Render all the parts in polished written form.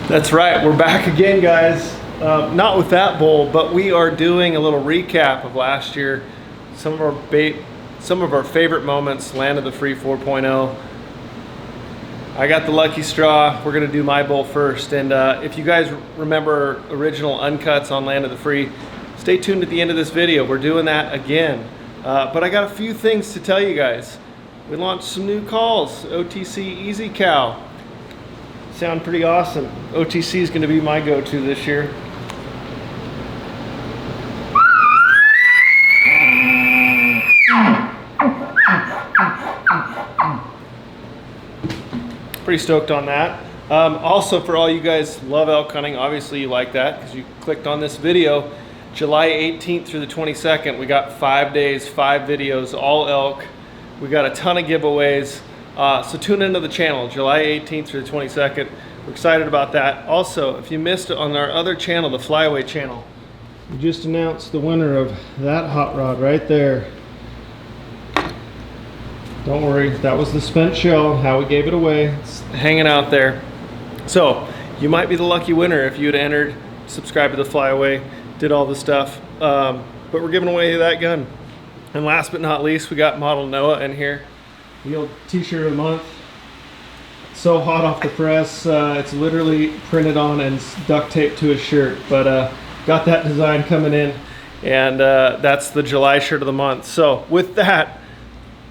That's right, we're back again, guys. Not with that bull, but we are doing a little recap of last year. Some of our favorite moments, Land of the Free 4.0. I got the lucky straw. We're gonna do my bull first. And if you guys remember original uncuts on Land of the Free, stay tuned at the end of this video. We're doing that again. But I got a few things to tell you guys. We launched some new calls, OTC Easy Cow. Sound pretty awesome. OTC is gonna be my go-to this year. Pretty stoked on that. Also, for all you guys love elk hunting, obviously you like that because you clicked on this video. July 18th through the 22nd, we got 5 days, 5 videos, all elk. We got a ton of giveaways. So tune into the channel, July 18th through the 22nd. We're excited about that. Also, if you missed it on our other channel, the Flyaway channel, we just announced the winner of that hot rod right there. Don't worry, that was the spent shell, how we gave it away. It's hanging out there. So, you might be the lucky winner if you had entered, subscribed to the Flyaway, did all the stuff. But we're giving away that gun. And last but not least, we got Model Noah in here. The old t-shirt of the month. So hot off the press, it's literally printed on and duct taped to his shirt. But got that design coming in. And that's the July shirt of the month. So, with that,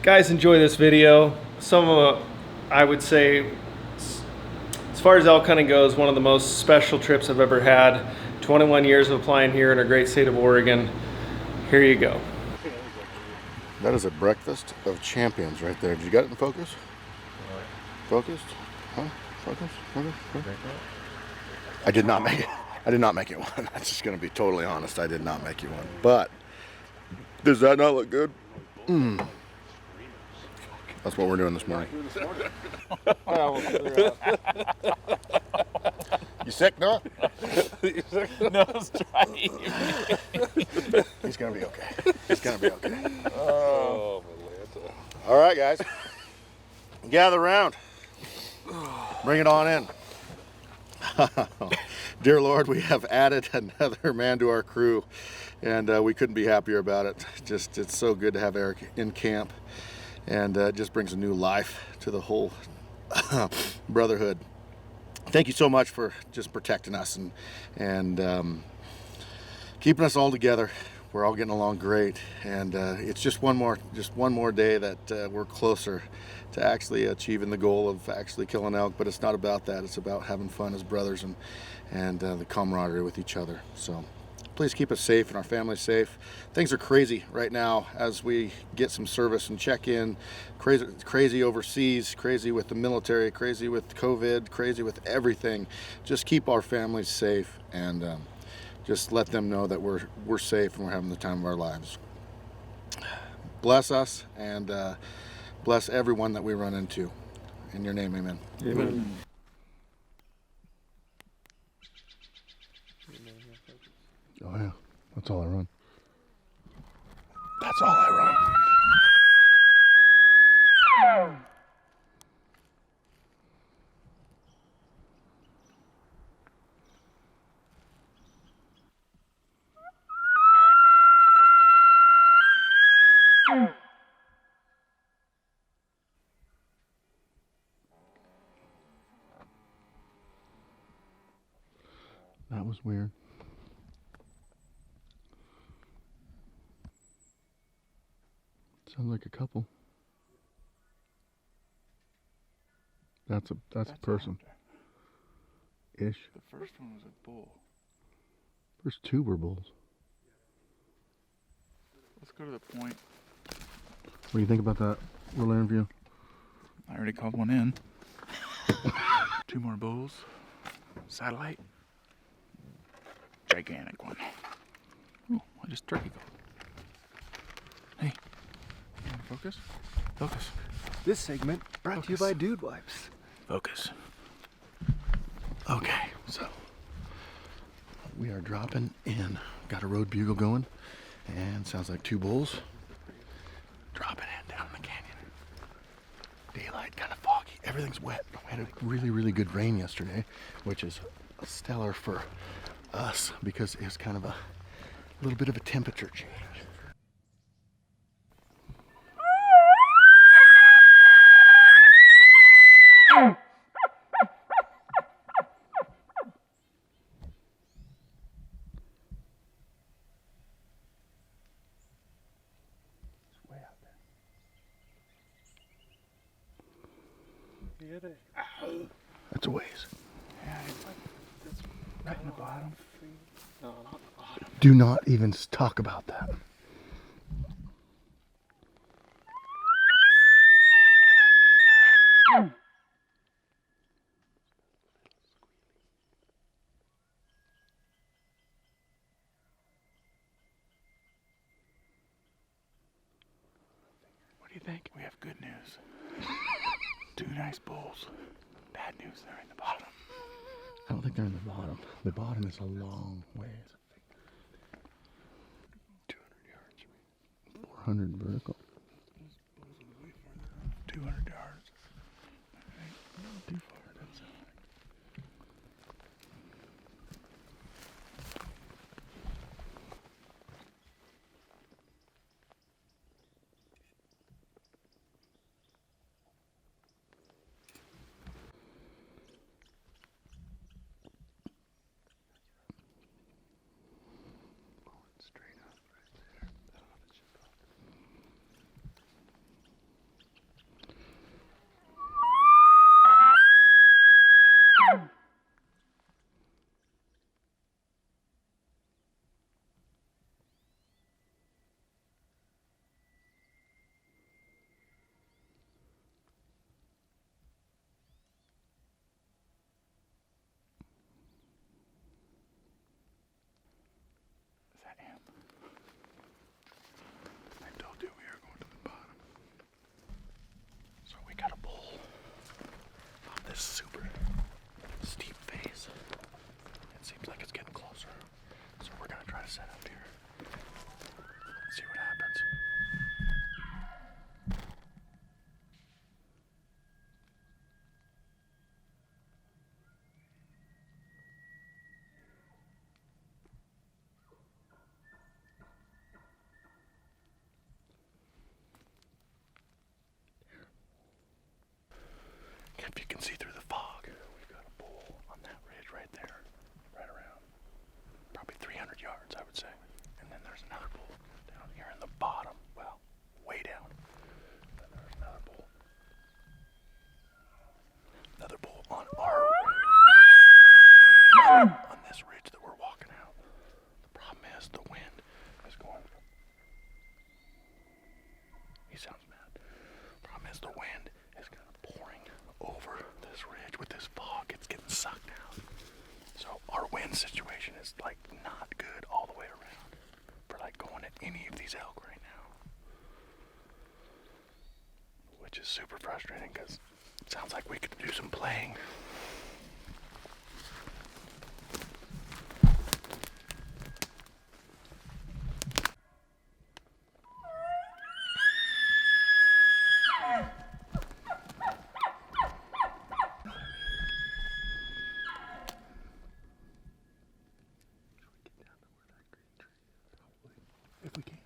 guys, enjoy this video. Some of, I would say, as far as elk hunting goes, one of the most special trips I've ever had. 21 years of applying here in our great state of Oregon. Here you go. That is a breakfast of champions right there. Did you get it in focus? Focused? Huh? Focus? I did not make it. I did not make it one. I'm just going to be totally honest. I did not make you one. But does that not look good? That's what we're doing this morning. You sick, Noah? No, it's trying. He's gonna be okay. He's gonna be okay. Oh, Atlanta. All right, guys. Gather around. Bring it on in. Dear Lord, we have added another man to our crew, and we couldn't be happier about it. Just, it's so good to have Eric in camp, and it just brings a new life to the whole brotherhood. Thank you so much for just protecting us and keeping us all together. We're all getting along great, and it's just one more day that we're closer to actually achieving the goal of actually killing elk. But it's not about that. It's about having fun as brothers and the camaraderie with each other. So please keep us safe and our families safe. Things are crazy right now as we get some service and check in. Crazy overseas, crazy with the military, crazy with COVID, crazy with everything. Just keep our families safe and just let them know that we're safe and we're having the time of our lives. Bless us and bless everyone that we run into. In your name, amen. Amen. Oh yeah, that's all I run. That's all I run. That was weird. Sounds like a couple. That's a person. Ish. The first one was a bull. First two were bulls. Let's go to the point. What do you think about that little interview? I already called one in. 2 more bulls. Satellite. Gigantic one. Ooh, I just turkey called. Hey. Focus. Focus. This segment brought to you by Dude Wipes. Focus. Okay, so we are dropping in. Got a road bugle going, and sounds like 2 bulls. Dropping in down the canyon. Daylight, kind of foggy. Everything's wet. We had a really, really good rain yesterday, which is stellar for us because it was kind of a little bit of a temperature change. That's a ways. Yeah, it's right in the bottom. No, not the bottom. Do not even talk about that. What do you think? We have good news. 2 nice bulls. Bad news, they're in the bottom. I don't think they're in the bottom. The bottom is a long ways. 200 yards. 400 vertical. 200 yards. Not too far, it doesn't sound like. Straight up right there. Is that him? I told you we are going to the bottom. So we got a bull on this super steep face. It seems like it's getting closer. So we're gonna try to set up here. See what happens. If you can see through the fog, we've got a bull on that ridge right there, right around probably 300 yards, I would say. And then there's another bull down here in the bottom, well, way down. And there's another bull. Another bull on our on this ridge that we're walking out. The problem is the wind is going from. He sounds mad. Problem is the wind is kind of pouring over this ridge with this fog. It's getting sucked out. So our wind situation is like not good all the way around for like going at any of these elk right now, which is super frustrating because it sounds like we could do some playing. If we can.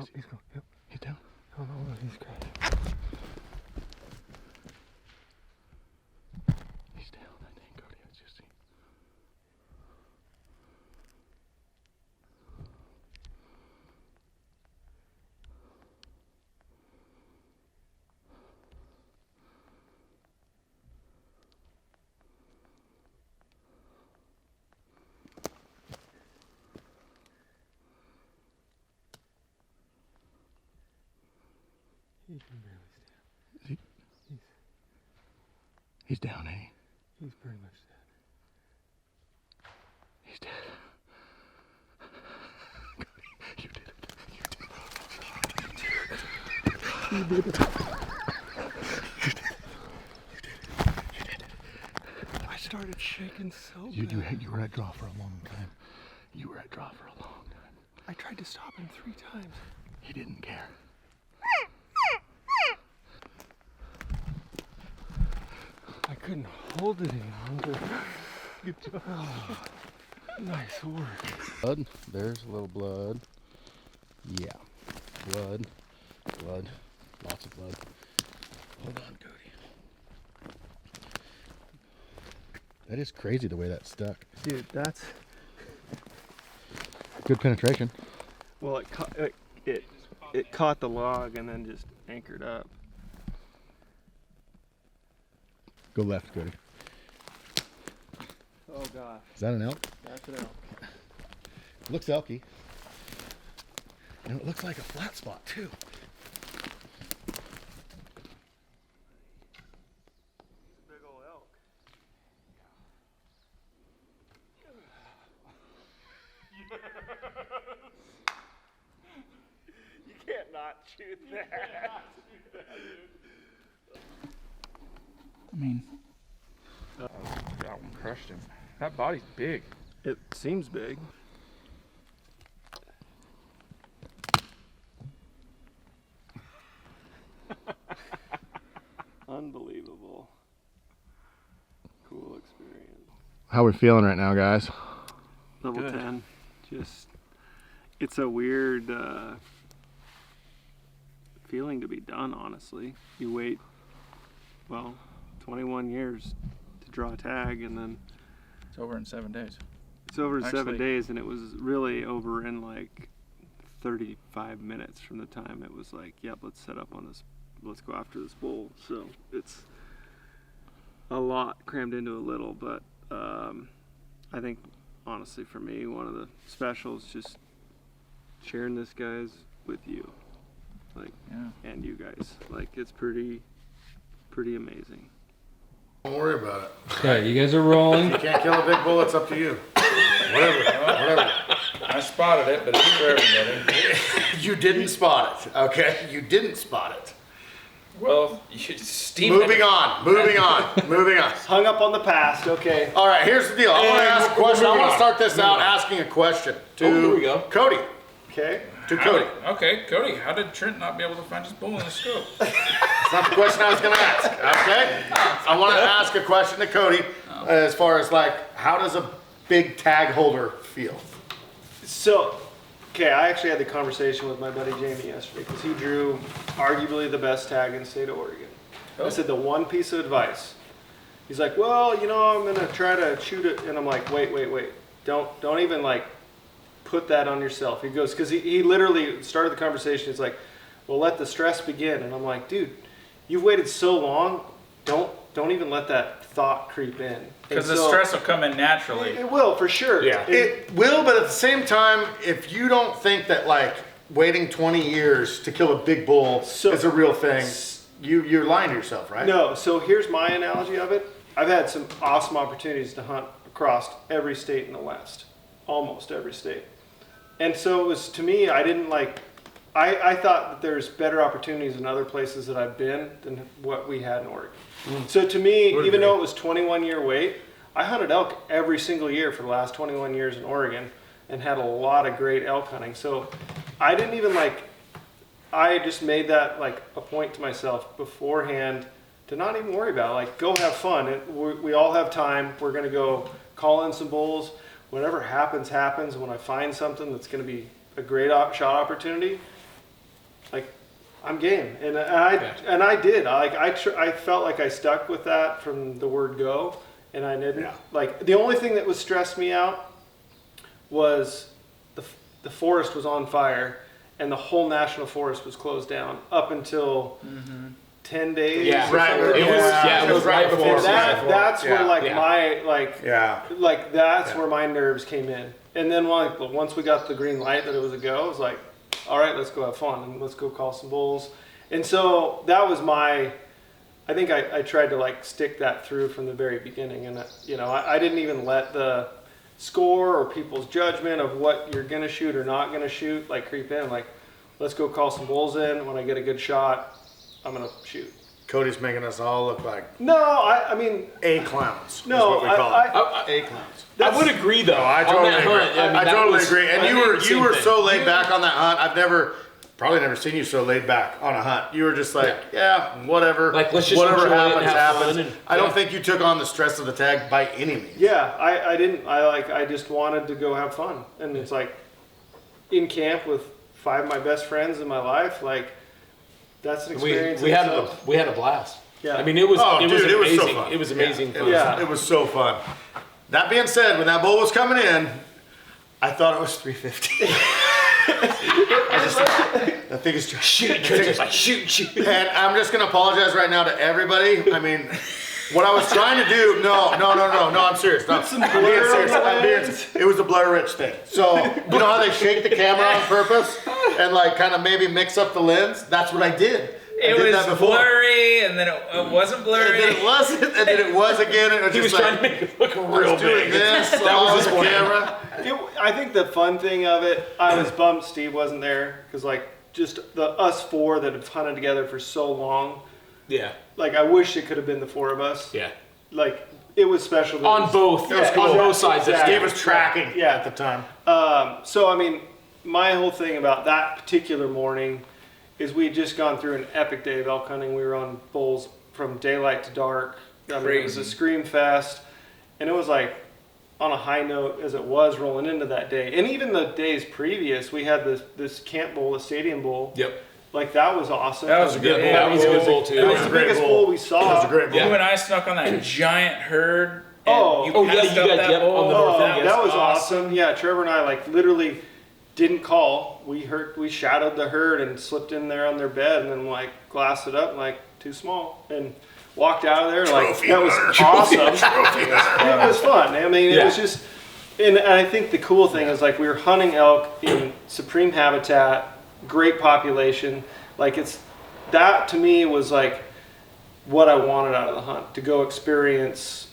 Oh, he's going. Yep. He's down. Oh no, he's crashing. He's down, I think, Cody. I just see. He can barely stand. Is he? He's down, eh? He's pretty much dead. He's dead. You did it. You did it. You did it. You did it. I started shaking so You bad. were at draw for a long time. You were at draw for a long time. I tried to stop him 3 times. He didn't care. I couldn't hold it any longer. Good job. Oh, nice work. Blood. There's a little blood. Yeah. Blood. Blood. Lots of blood. Hold on, Cody. That is crazy the way that stuck. Dude, that's... Good penetration. Well, it caught the log and then just anchored up. Go left, Cody. Oh gosh, Is that an elk? that's an elk. Looks elky. And it looks like a flat spot too. Big old elk. You can't not shoot that. I mean, that one crushed him. That body's big. It seems big. Unbelievable. Cool experience. How we feeling right now, guys? Level Good. 10. Just, it's a weird feeling to be done, honestly. You wait, well, 21 years to draw a tag, and then It's over in 7 days. it's over in 7 Actually- days, and it was really over in like 35 minutes from the time it was like, yep, let's set up on this, let's go after this bull. So it's a lot crammed into a little, but I think honestly for me, one of the specials just sharing this guys with you, like, Yeah. and you guys, like, it's pretty amazing. Don't worry about it. Okay, you guys are rolling. You can't kill a big bull, it's up to you. Whatever. I spotted it, but it's for everybody. You didn't spot it, okay? You didn't spot it. Well, you steam Moving on. Hung up on the past. Okay. All right, here's the deal. I want to And ask a we're question. I moving want to on. start this out asking a question to here we go. Cody. Okay. To Cody. Okay, Cody, how did Trent not be able to find his bull in the scope? That's not the question I was going to ask, okay? I want to ask a question to Cody as far as like, how does a big tag holder feel? So, okay, I actually had the conversation with my buddy Jamie yesterday because he drew arguably the best tag in the state of Oregon. I said the one piece of advice. He's like, well, you know, I'm gonna try to shoot it, and I'm like, wait. Don't even like put that on yourself. He goes, because he literally started the conversation. He's like, well, let the stress begin, and I'm like, dude, you've waited so long. Don't even let that thought creep in. Because And the so- stress will come in naturally. It will, for sure. Yeah. It will, but at the same time, if you don't think that like waiting 20 years to kill a big bull So- is a real thing, you're lying to yourself, right? No, so here's my analogy of it. I've had some awesome opportunities to hunt across every state in the West, almost every state. And so it was, to me, I didn't like, I thought that there's better opportunities in other places that I've been than what we had in Oregon. So to me, Would even agree. though it was 21-year wait, I hunted elk every single year for the last 21 years in Oregon and had a lot of great elk hunting. So I didn't even like, I just made that like a point to myself beforehand to not even worry about it. Like, go have fun. We all have time. We're going to go call in some bulls. Whatever happens, happens. When I find something that's going to be a great shot opportunity, like, I'm game, and I did. I felt like I stuck with that from the word go, and I didn't. Yeah. Like, the only thing that was stressed me out was the forest was on fire, and the whole national forest was closed down up until 10 days. Yeah, or right. something. It was right before. That's where like Yeah. my that's Yeah. where my nerves came in. And then once we got the green light that it was a go, I was like, all right, let's go have fun and let's go call some bulls. And so that was I think I tried to like stick that through from the very beginning. And I didn't even let the score or people's judgment of what you're gonna shoot or not gonna shoot like creep in. Like, let's go call some bulls in. When I get a good shot, I'm gonna shoot. Cody's making us all look like No, I mean, A clowns. no, is what we call it. I A clowns. would agree though. I on totally that agree. hunt, I that totally was- agree. And I you think were the same thing. so laid back on that hunt. I've probably never seen you so laid back on a hunt. You were just like, yeah, whatever. Like, let's just whatever enjoy it and happens, have happens. fun and- I don't yeah. think you took on the stress of the tag by any means. yeah, I didn't. I just wanted to go have fun, and it's like in camp with 5 of my best friends in my life. Like, that's an experience. We in had itself. a blast. Yeah. I mean, it was Oh, it was dude, it was so amazing. fun. It was amazing. fun. Yeah. It was so fun. That being said, when that bull was coming in, I thought it was 350. I think it's just Shoot. And I'm just gonna apologize right now to everybody. I mean, what I was trying to do, no, I'm serious. No, I'm being serious. It was a blur rich thing. So, you know how they shake the camera on purpose and like kind of maybe mix up the lens? That's what I did. I did that It was before. blurry, and then it wasn't And blurry. then it wasn't, and then it was again. And it was He was just trying like, to make it look I real was doing big. this That on was his the plan. camera. I think the fun thing of it, I was bummed Steve wasn't there because like just us 4 that have hunted together for so long. Yeah. Like, I wish it could have been the 4 of us. Yeah. Like, it was special. that it On was- both. It was cool. On both sides. Exactly. Gave us tracking Yeah. at the time. So, I mean, my whole thing about that particular morning is we had just gone through an epic day of elk hunting. We were on bulls from daylight to dark. I mean, it was a scream fest. And it was like on a high note as it was rolling into that day. And even the days previous, we had this camp bull, the stadium bull. Yep. Like, that was awesome. That was a good bull. That was a good bull too. It was a the great biggest bull. bull we saw. That was a great bull. You and I snuck on that giant herd. And Oh. you Oh, yeah, passed you up guys- that yep, bull. on the north end. That was awesome. Yeah, Trevor and I like literally didn't call. We shadowed the herd and slipped in there on their bed and then like glassed it up like too small and walked out of there like Trophy that was herd. awesome. Trophy herd. It was fun. I mean, it Yeah. was just, and I think the cool thing is like we were hunting elk in supreme habitat, great population. Like that to me was like what I wanted out of the hunt, to go experience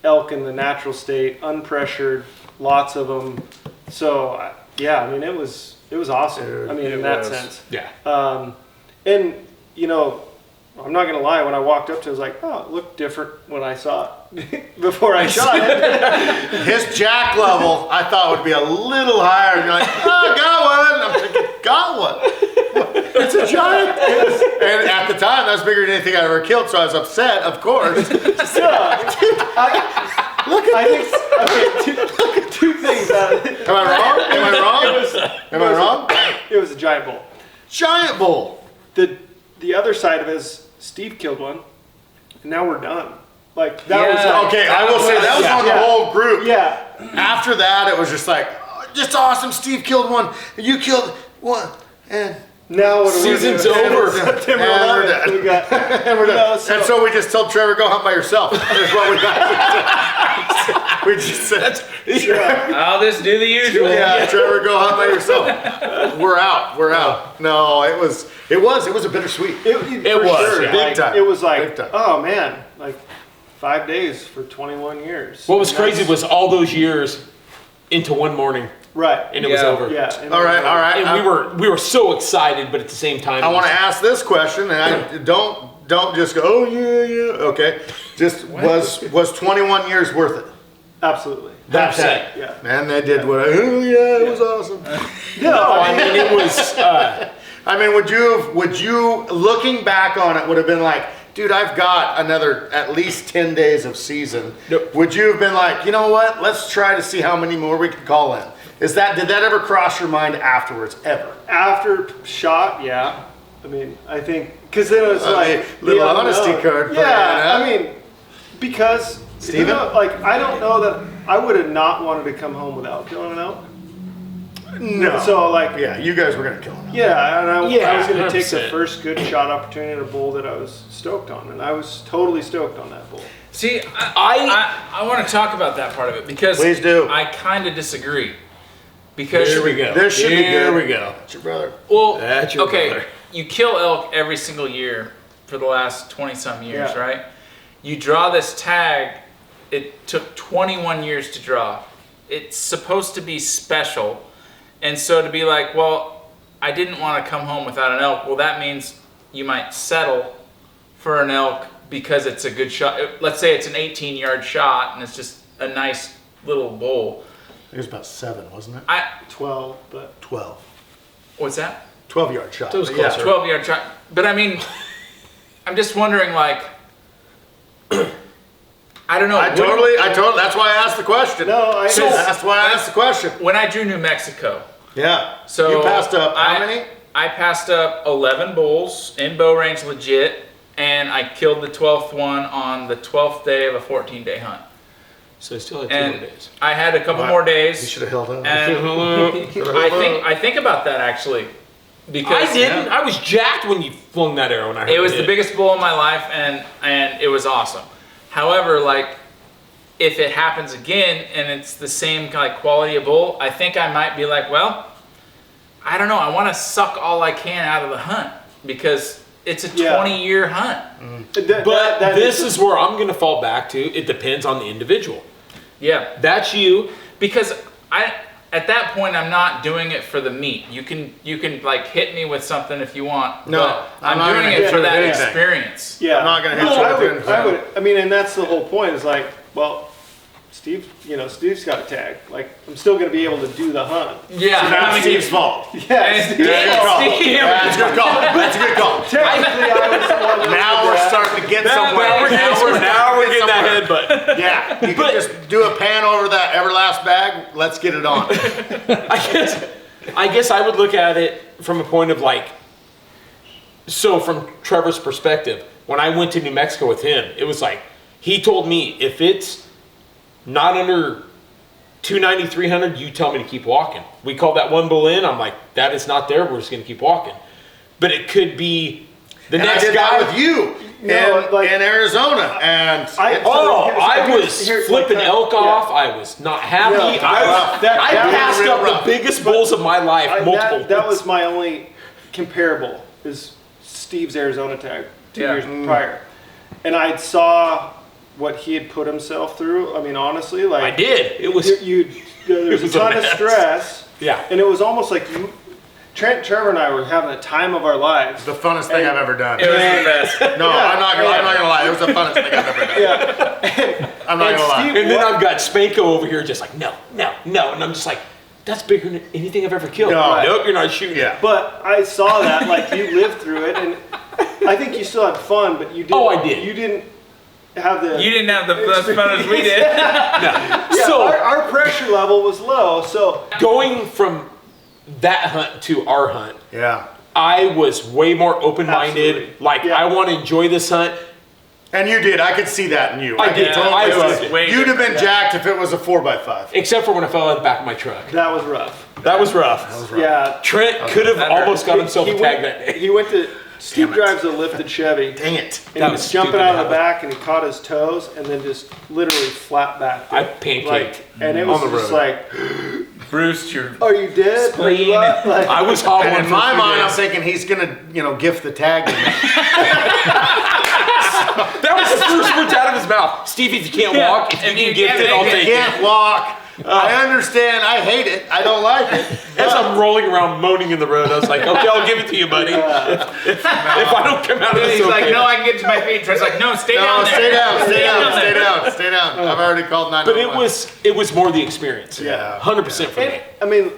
elk in the natural state, unpressured, lots of them. So yeah, I mean it was awesome. Dude, I mean it in that was. sense. Yeah. And you know, I'm not gonna lie. When I walked up to it, I was like, oh, it looked different when I saw it before I shot it. His jack level, I thought would be a little higher. And you're like, oh, got one. I'm thinking, got one. It's a giant. And at the time, that was bigger than anything I ever killed, so I was upset, of course. I think two things. Am I wrong? Am I wrong? Am I wrong? It was a giant bull. Giant bull. The other side of it is Steve killed one, and now we're done. Like that Yeah. was like, Okay, I will say that was on the Yeah. whole group. yeah. After that, it was just like, oh, just awesome. Steve killed one, and you killed one, and Now what are we Season's doing? over. September And we're 11th. done. We got. and we're done. No, so- and so we just told Trevor, go hunt by yourself. That's what we got. We just said, I'll just do the usual. yeah, Trevor, go hunt by yourself. We're out. We're out. No, it was a bittersweet. It was, sure. yeah. Big Like, time. It was Big like, time. oh man, like 5 days for 21 years. What was And crazy that's- was all those years into one morning, right, and it was Yeah. over. yeah. and All right, all right. And we were so excited, but at the same time, I want to ask this question, and I don't just go, oh yeah. Okay, just was 21 years worth it? Absolutely. That's it. Yeah. And they did what? Oh yeah, it was awesome. no, I mean it was. I mean, would you, looking back on it, would have been like, dude, I've got another at least 10 days of season. Nope. Would you have been like, you know what? Let's try to see how many more we can call in. Did that ever cross your mind afterwards? Ever? After shot, yeah. I mean, I think because then it was like little the honesty unknown. card for Yeah, you, huh? I mean, because Steven? like I don't know that I would have not wanted to come home without killing an elk. No. So like, Yeah, you guys were gonna kill him. yeah, and I was going to take the 100%. first good shot opportunity at a bull that I was stoked on, and I was totally stoked on that bull. See, I want to talk about that part of it because Please do. I kind of disagree. Because Here we go. This should be Here good. we go. It's your brother. Well, That's your okay, brother. you kill elk every single year for the last 20-some years, Yeah. right? You draw this tag, it took 21 years to draw. It's supposed to be special. And so to be like, well, I didn't want to come home without an elk, well, that means you might settle for an elk because it's a good shot. Let's say it's an 18-yard shot and it's just a nice little bull. It was about 7, wasn't it? 12, but 12. What's that? 12-yard shot. It was But yeah. closer. 12-yard shot. But I mean, I'm just wondering, like, I don't know. I totally, that's why I asked the question. no, That's why I asked the question. When I drew New Mexico, Yeah. so you passed up how many? I passed up 11 bulls in bow range legit, and I killed the 12th one on the 12th day of a 14-day hunt. So I still had 2 And more days. I had a couple Wow. more You days. should have held on. And I think about that actually, because I didn't. I was jacked when you flung that arrow and I heard it was hit. the biggest bull in my life, and it was awesome. However, like, if it happens again and it's the same like quality of bull, I think I might be like, well, I don't know. I want to suck all I can out of the hunt because it's a 20-year hunt. But this is where I'm going to fall back to. It depends on the individual. Yeah, That's you. because at that point I'm not doing it for the meat. You can like hit me with something if you want. No, but I'm I'm not doing gonna it hit for you with that anything. experience. Yeah, I'm not gonna hit No, you I with would, anything. I would. I mean, and that's the whole point. Is like, well, Steve's got a tag. Like, I'm still gonna be able to do the hunt. Yeah, That's Steve's fault. Yeah, And Steve, That's a good call. That's a good call. technically, I was the one that Now did we're that. starting to get Now somewhere. we're getting that somewhere. headbutt. Yeah, you can just do a pan over that Everlast bag. Let's get it on. I guess I would look at it from a point of like, so from Trevor's perspective, when I went to New Mexico with him, it was like, he told me if it's not under 290, 300, you tell me to keep walking. We called that one bull in. I'm like, that is not there. We're just going to keep walking. But it could be the And I next did guy. that with you in Arizona, and I was flipping elk off. I was not happy. No, I that passed was up rough. the biggest bulls of my life multiple that times. was my only comparable is Steve's Arizona tag 2 Yeah. years prior, and I saw what he had put himself through. I mean, honestly, like I did. It was there was was a a ton of mess. stress. Yeah. and it was almost like Trevor and I were having the time of our lives. the funnest thing I've ever done. It was the best. No, I'm not gonna lie. It was the funnest thing I've ever done. Yeah, I'm not gonna lie. Steve, And then I've got Spanko over here just like, no. And I'm just like, that's bigger than anything I've ever killed. No. Nope, you're not shooting. Yeah. But I saw that, like, you lived through it, and I think you still had fun, but you didn't. Oh, I did. You didn't have the. You didn't have the as fun as we did. Yeah, So our pressure level was low, so going from that hunt to our hunt, Yeah. I was way more open-minded. Absolutely. Like, Yeah. I want to enjoy this hunt. And you did. I could see that in you. I did. could I see loved it. it. Way You'd have been Yeah. jacked if it was a 4x5. Except for when I fell out of the back of my truck. that was rough. That was rough. Yeah. Trent could have That hurt. almost got himself a tag went, that day. He went to. Steve Damn it. drives a lifted Chevy, Dang it. and That he was was jumping stupid out to of the have. back, and he caught his toes, and then just literally flat backed. I pancaked Like, and it was on the just road. like, Bruce, you're "Oh, you did? Are you Spleen. up?" Like, I was hobbling And in for a my few mind, I'm days. thinking he's gonna, gift the tag to me. That was the first words out of his mouth. Steve, if you can't walk, if you If can you gift can't it, I'll make take You it. can't walk. I understand. I hate it. I don't like it. As I'm rolling around moaning in the road, I was like, okay, I'll give it to you, buddy. If I don't come out of this He's like, okay. no, I can get to my feet. Trent's like, no, stay No, down there. stay down. Stay down. Stay there. down. Stay down. I've already called 911. But it was more the experience. Yeah. 100% for me. And, I mean,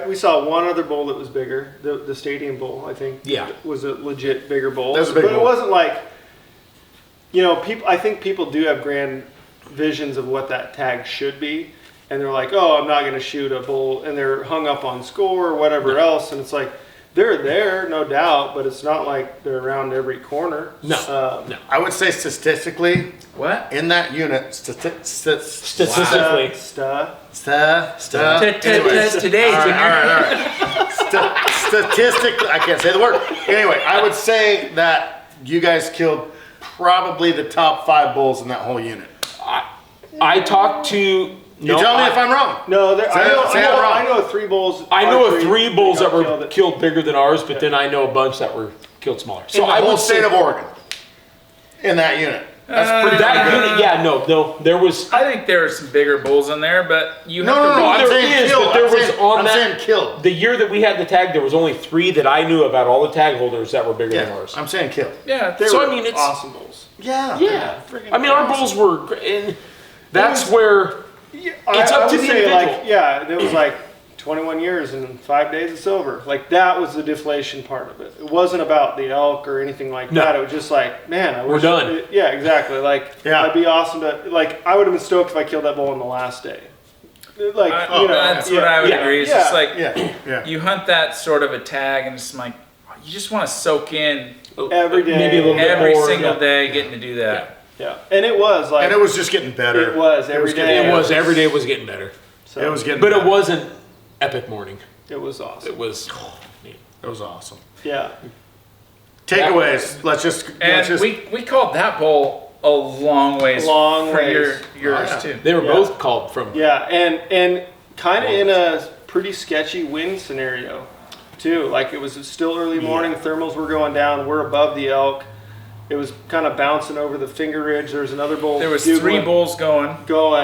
we saw one other bull that was bigger. The stadium bull, I think, Yeah. was a legit bigger bull. That was a big but bull. it wasn't like, I think people do have grand visions of what that tag should be, and they're like, oh, I'm not going to shoot a bull, and they're hung up on score or whatever else, and it's like, They're there, no doubt, but it's not like they're around every corner. No, no. I would say statistically, What? in that unit, Statistically. Today, all right. Statistically, I can't say the word. Anyway, I would say that you guys killed probably the top 5 bulls in that whole unit. I talked to. You tell me if I'm wrong. No, I I know 3 bulls. I know of 3 bulls that were killed. killed bigger than ours, but then I know a bunch that were killed smaller. So So I whole would state say of Oregon in that unit. That's pretty that darn good. unit. Yeah, no, there was. I think there were some bigger bulls in there, but you have to. I'm there saying is, killed. but there I'm was saying, on I'm that- saying killed. The year that we had the tag, there was only 3 that I knew about all the tag holders that were bigger than Yeah, ours. I'm saying killed. Yeah, They So, were I mean, it's- awesome bulls. Yeah. Yeah, Freaking I mean, our awesome. bulls were, and that's was- where it's up to would the say, individual. like, yeah, it was like 21 years and 5 days it's over. Like that was the deflation part of it. It wasn't about the elk or anything like No. that. It was just like, man, I wish done. yeah, exactly. Like, Yeah. I'd be awesome to like. I would have been stoked if I killed that bull on the last day. Like, that's what I would yeah, agree. It's yeah. just like Yeah. you hunt that sort of a tag, and it's like you just want to soak in every day, Maybe a little bit every more, single yeah. day getting to do that. Yeah, and it was like And it was just getting better. It was every day. It was every day was getting better, So, It was getting but better. it wasn't epic morning. It was awesome. It was. It was awesome. Yeah. Takeaways. Let's just. And we called that bull a long ways Long for ways. yours yeah. too. They were Yeah. both called from. Yeah, and kind of in a pretty sketchy wind scenario, too. Like it was still early morning, thermals were going down. We're above the elk. It was kind of bouncing over the finger ridge. There was another bull. There was bugling, 3 bulls going.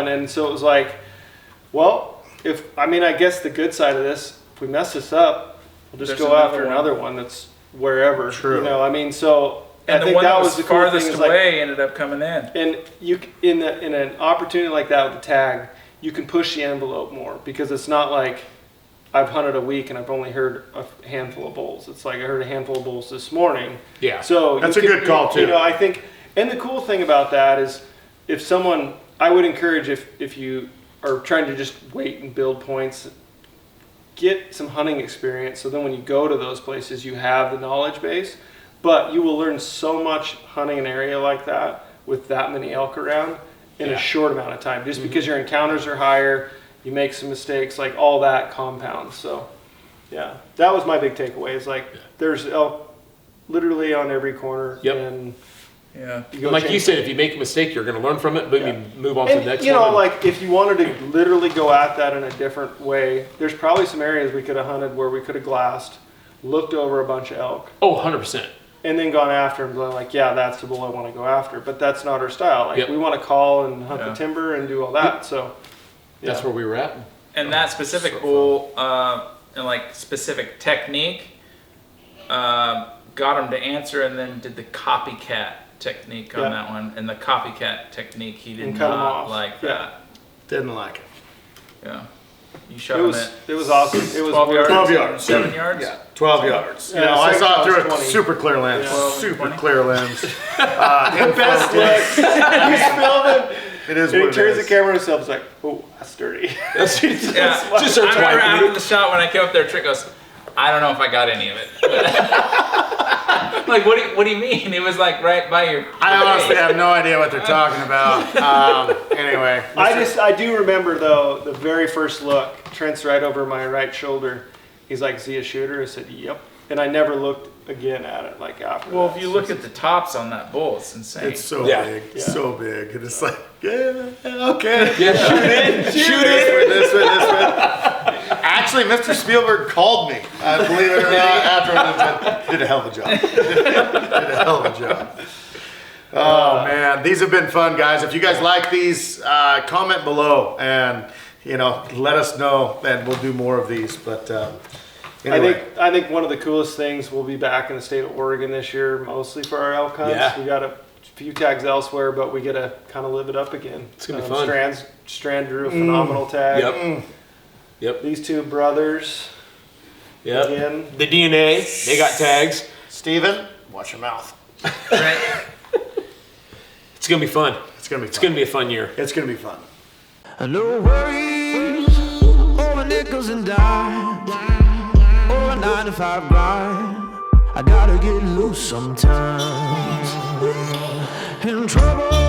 and so it was like, well, I guess the good side of this, if we mess this up, we'll just There's go another after one. another one that's wherever. True. You know, I mean, so And I the think one that that was the cool farthest thing. Is like, away ended up coming in. and you in an opportunity like that with the tag, you can push the envelope more because it's not like I've hunted a week and I've only heard a handful of bulls. It's like I heard a handful of bulls this morning. Yeah. So That's you a good call, too. You know, I think, and the cool thing about that is, if someone, I would encourage if you are trying to just wait and build points, get some hunting experience. So then when you go to those places, you have the knowledge base. But you will learn so much hunting an area like that with that many elk around in Yeah. a short amount of time. Just because your encounters are higher, you make some mistakes, like all that compounds. So, yeah, that was my big takeaway. Is like there's elk literally on every corner. Yep. And Yeah. you go Like you change- said, if you make a mistake, you're going to learn from it, but Yeah. you move on to the and next you know, one. like if you wanted to literally go at that in a different way, there's probably some areas we could have hunted where we could have glassed, looked over a bunch of elk, Oh, 100%. and then gone after them, going like, yeah, that's the bull I want to go after. But that's not our style. Like Yep. we want to call and hunt Yeah. the timber and do all that. So That's yeah. where we were at. And that specific bull, and like specific technique, got him to answer, and then did the copycat technique on Yeah. that one. And the copycat technique, he did And cut him not off. like Yeah. that. Didn't like it. Yeah. You shot It him was at awesome. It was 12 yards. 12 yards. 7 yards. 12 yards. You Yeah, know, I second saw it was through a 20. super clear lens. Yeah. 12, Super 20. clear lens. the best look. He's filming. It is And what he turns it the is. camera to himself. He's like, "Oh, that's dirty." Yeah. Just I starts remember wiping after it. the shot when I came up there, Trick goes, I don't know if I got any of it. Like, what do you mean? It was like right by your. I honestly have no idea what they're talking about. Anyway. I do remember though the very first look. Trent's right over my right shoulder. He's like, "Is he a shooter?" I said, "Yep." And I never looked again at it like after. Well, that. if you look at the tops on that bull, it's insane. It's so Yeah. big, Yeah. so big. And it's like, yeah, okay. Yeah, shoot it. Shoot it. This way. Actually, Mr. Spielberg called me, believe it or not, after I did a hell of a job. Did a hell of a job. Oh, man. These have been fun, guys. If you guys like these, comment below and, you know, let us know, and we'll do more of these. But anyway. I think one of the coolest things, we'll be back in the state of Oregon this year, mostly for our elk hunts. Yeah. We got a few tags elsewhere, but we get to kind of live it up again. It's gonna be fun. Strand drew a phenomenal tag. Yep. Yep. These two brothers Yep. again. The DNA, they got tags. Steven, watch your mouth. Right? It's going to be fun. It's going to be fun. It's going to be a fun year. It's going to be fun. No worries over nickels and dimes. Oh, 9 to 5 grind. I gotta get loose sometimes. In trouble